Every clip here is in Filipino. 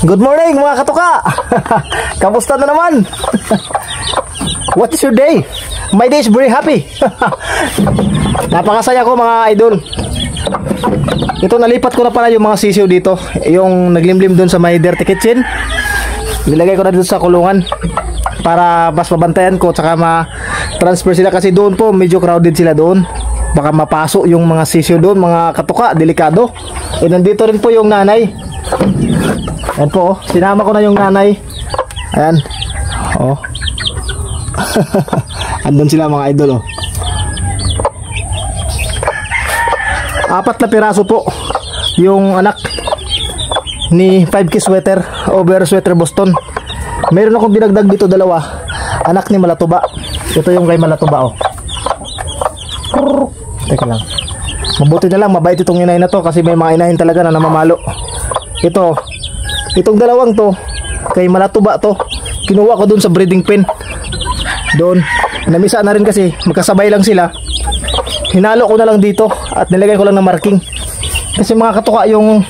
Good morning mga katuka. Kamusta na naman? What is your day? My day is very happy. Napakasaya ko mga idol. Ito, nalipat ko na pala yung mga sisiw dito. Yung naglimlim dun sa my dirty kitchen, nilagay ko na dito sa kulungan para mas mabantayan ko, tsaka ma-transfer sila kasi doon po medyo crowded sila doon. Baka mapasok yung mga sisiw doon mga katuka, delikado. E nandito rin po yung nanay. Ayan po, sinama ko na yung nanay. Ayan. Oh. Andun sila mga idol, oh. 4 na piraso po yung anak ni 5K sweater, over sweater Boston. Meron akong dinagdag dito 2, anak ni Malatuba. Ito yung kay Malatuba, oh. Teka lang, mabuti na lang mabait itong inay na to, kasi may mga inahin talaga na namamalo. Itong 2 to kay Malatuba to, kinuha ko dun sa breeding pen doon. Namisa na rin kasi magkasabay lang sila. Hinalo ko na lang dito at nilagay ko lang ng marking, kasi mga katuka, yung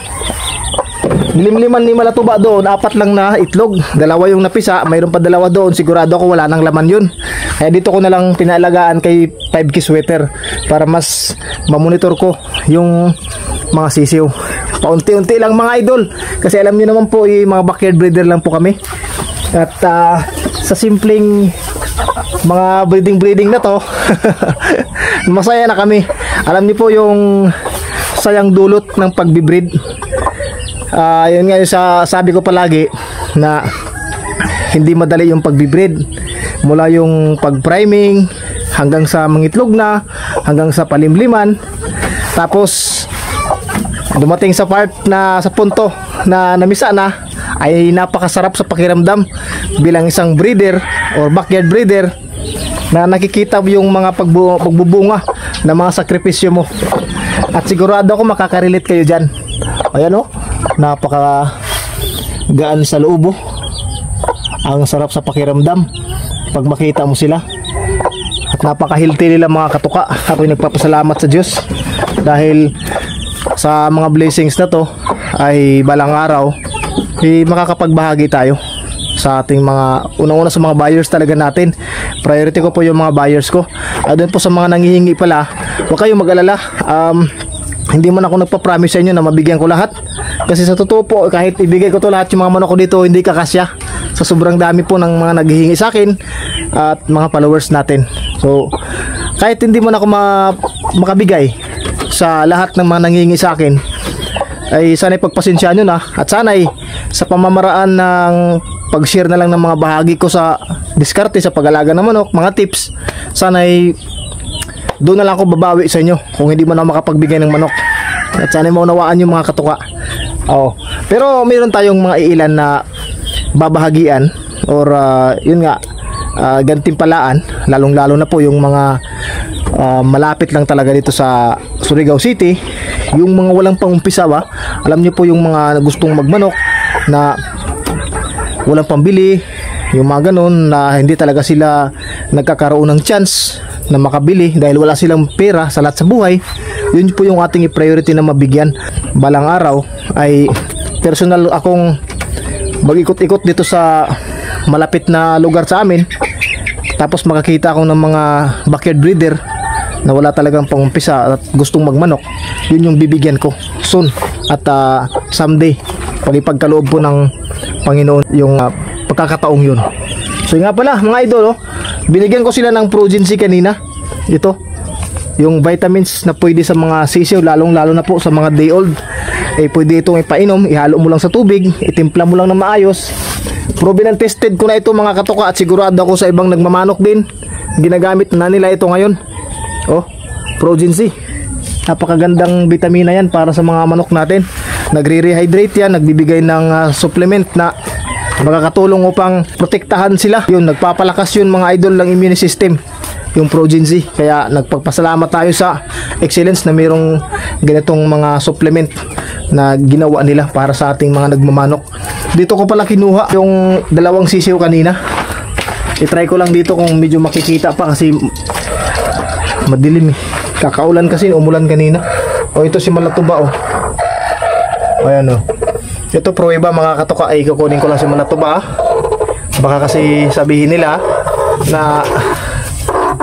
nilimliman ni Malatuba doon, 4 lang na itlog, 2 yung napisa, mayroon pa 2 doon, sigurado ko wala nang laman yun. Kaya dito ko na lang pinalagaan kay 5K sweater para mas mamonitor ko yung mga sisiw. Paunti-unti lang mga idol, kasi alam niyo naman po, mga backyard breeder lang po kami. At sa simpleng mga breeding na to masaya na kami. Alam niyo po yung sayang dulot ng pagbibreed. Yun nga yung sabi ko palagi, na hindi madali yung pagbibreed, mula yung pag-priming hanggang sa mangitlog na, hanggang sa palimliman, tapos dumating sa part na sa punto na namisa na, ay napakasarap sa pakiramdam bilang isang breeder or backyard breeder, na nakikita yung mga pagbubunga ng mga sakripisyo mo. At sigurado ako makaka-relate kayo dyan. Ayan, oh, napaka gaan sa loob, oh. Ang sarap sa pakiramdam pag makita mo sila. At napaka-healthy nila mga katuka. Ako'y nagpapasalamat sa Diyos dahil sa mga blessings na to ay balang araw makakapagbahagi tayo sa ating mga unang-una sa mga buyers talaga natin. Priority ko po yung mga buyers ko. Doon po sa mga nanghihingi pala, huwag kayong mag-alala. Hindi man ako nagpa-promise sa inyo na mabigyan ko lahat, kasi sa totoo po, kahit ibigay ko to lahat, yung mga manok ko dito hindi kakasya sa sobrang dami po ng mga naghihingi sa akin at mga followers natin. So kahit hindi man ako makabigay sa lahat ng mga nanghihingi sa akin, ay sana'y pagpasensyaan nyo na, at sana'y sa pamamaraan ng pag-share na lang ng mga bahagi ko sa diskarte sa pag-alaga ng manok, mga tips, sana'y doon na lang ako babawi sa inyo kung hindi man ako makapagbigay ng manok. At sana'y maunawaan yung mga katuka. Pero mayroon tayong mga iilan na babahagian, or yun nga, gantimpalaan, lalong-lalo na po yung mga malapit lang talaga dito sa Surigao City, yung mga walang pangumpisa ba. Alam niyo po yung mga gustong magmanok na walang pambili, yung mga ganun na hindi talaga sila nagkakaroon ng chance na makabili dahil wala silang pera sa lahat sa buhay. Yun po yung ating i-priority na mabigyan. Balang araw ay personal akong mag-ikot-ikot dito sa malapit na lugar sa amin, tapos makakita ako ng mga backyard breeder na wala talagang pangumpisa at gustong magmanok. Yun yung bibigyan ko soon, at someday pag ipagkaloob po ng Panginoon yung pagkakataong yun. So nga pala mga idol, binigyan ko sila ng Progency kanina. Ito yung vitamins na pwede sa mga sisiw, lalong-lalo na po sa mga day old. Pwede itong ipainom, ihalo mo lang sa tubig, itimpla mo lang na maayos. Proven and tested ko na ito mga katuka, at sigurado ako sa ibang nagmamanok din, ginagamit na nila ito ngayon. Progency, napakagandang vitamina yan para sa mga manok natin. Nagre-rehydrate yan, nagbibigay ng supplement na makakatulong upang protektahan sila. Yun, nagpapalakas yun mga idol ng immune system, yung Progency. Kaya nagpapasalamat tayo sa Excellence na mayroong ganitong mga supplement na ginawa nila para sa ating mga nagmamanok. Dito ko pala kinuha yung 2 sisiw kanina. I-try ko lang dito kung medyo makikita pa, kasi madilim eh. Kakaulan kasi, umulan kanina. Ito si Malatuba, ayan, Ito pruweba mga katuka, ay kukunin ko lang si Malatuba. Baka kasi sabihin nila na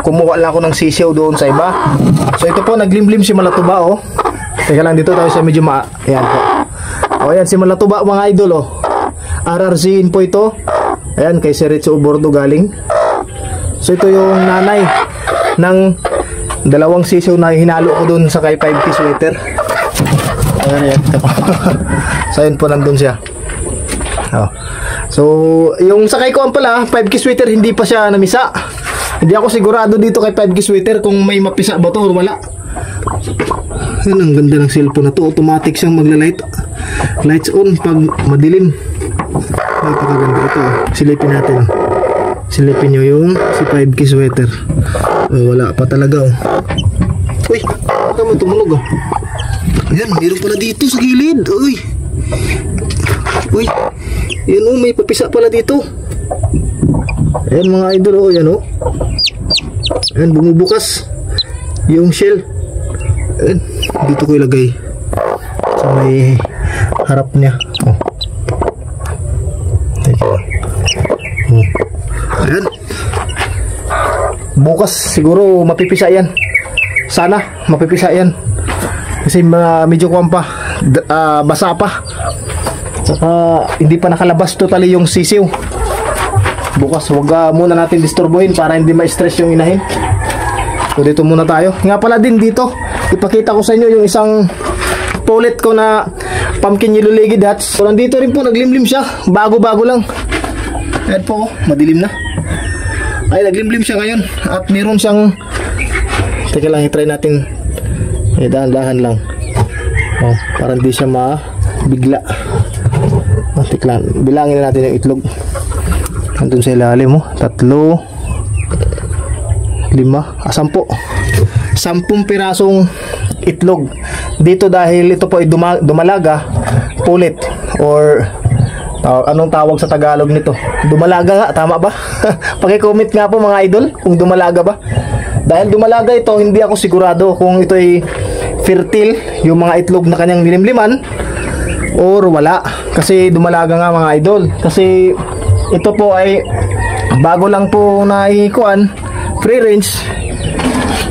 kumuha lang ako ng sisiw doon sa iba. So ito po, naglimlim si Malatuba, oh. Teka lang, dito tayo sa medyo ayan po. O ayan si Malatuba mga idol, oh. RRC info ito. Ayan, kay Sir Ritzo Bordo galing. So ito yung nanay ng dalawang sisiw na hinalo ko doon sa kay 5K sweater. Ayan, ito po. So yun po, nandun siya. Oh. So yung sakay ko pala 5K sweater, hindi pa siya namisa. Hindi ako sigurado dito kay 5K sweater kung may mapisa ba to or wala. Yan, ang ganda ng cellphone na to. Automatic siyang magla-light. Lights on pag madilim. Napakaganda ito. Silipin natin. Silipin nyo yung si 5K sweater. Oh, wala pa talaga, oh. Uy, baka mo tumunog, oh. Ayan, meron pala dito sa gilid. Uy. Uy. Yan, oh, may papisa pala dito. Ayan mga idol, oh. Ayan, oh. Ayan, bumubukas yung shell. Ayan, dito ko ilagay sa may harap niya. Oh. Oh. Ayan. Bukas siguro mapipisa yan. Sana mapipisa yan. Kasi medyo kuwan pa, basa pa. Saka hindi pa nakalabas totally yung sisiw. Bukas wag muna natin disturbuhin para hindi ma-stress yung inahin. So dito muna tayo. Nga pala din dito, ipakita ko sa inyo yung isang pullet ko na pumpkin yellow legged hats. So nandito rin po, naglimlim siya. Bago-bago lang. Ayan po, madilim na. Ay, naglimlim siya ngayon. At meron siyang, teka lang, i-try natin. Dahan-dahan lang. Oh, para hindi siya mabigla. Teka lang, bilangin na natin yung itlog. Andun sa ilalim, oh. 3, 5, 10 pirasong itlog dito dahil ito po ay dumalaga pulit or anong tawag sa Tagalog nito? Dumalaga nga, tama ba? Paki-comment nga po mga idol kung dumalaga ba. Dahil dumalaga ito, hindi ako sigurado kung ito ay fertile yung mga itlog na kanyang nilimliman or wala. Kasi dumalaga nga mga idol. Kasi ito po ay bago lang po naikuan, free range.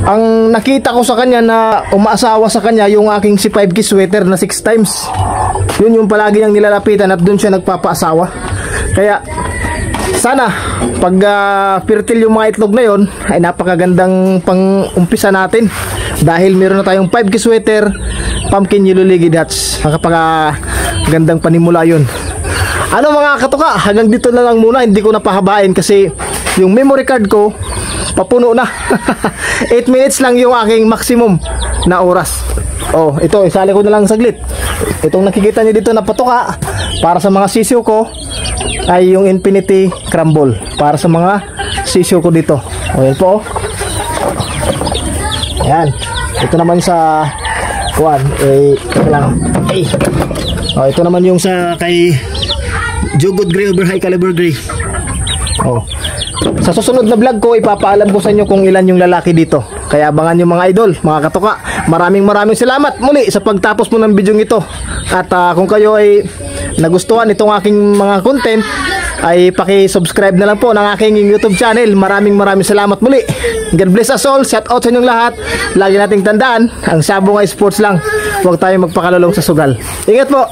Ang nakita ko sa kanya na umaasawa sa kanya yung aking si 5K sweater na 6 times. Yun yung palagi niyang nilalapitan at dun siya nagpapaasawa. Kaya sana pag fertile yung mga itlog na yun ay napakagandang pang-umpisa natin. Dahil meron na tayong 5K sweater, pumpkin yellow legged hats. Nakapagandang panimula yun. Ano mga katuka, hanggang dito na lang muna. Hindi ko napahabain kasi yung memory card ko papuno na. 8 minutes lang yung aking maximum na oras. Oh, ito, isali ko na lang saglit. Itong nakikita niyo dito na patuka para sa mga sisiw ko ay yung Infinity Crumble. Para sa mga sisiw ko dito. O, yan po. Ayan. Ito naman sa kuwan. Ito lang. O, ito naman yung sa kay Jugod Gray over High Caliber Gray. Oh. Sa susunod na vlog ko, ipapaalam ko sa inyo kung ilan yung lalaki dito. Kaya abangan nyo mga idol, mga katuka. Maraming salamat muli sa pagtapos mo ng video ito. At kung kayo ay nagustuhan itong aking mga content, ay paki-subscribe na lang po ng aking YouTube channel. Maraming salamat muli. God bless us all. Shout out sa inyong lahat. Lagi nating tandaan, ang Sabong ay sports lang. Huwag tayong magpakalulong sa sugal. Ingat po.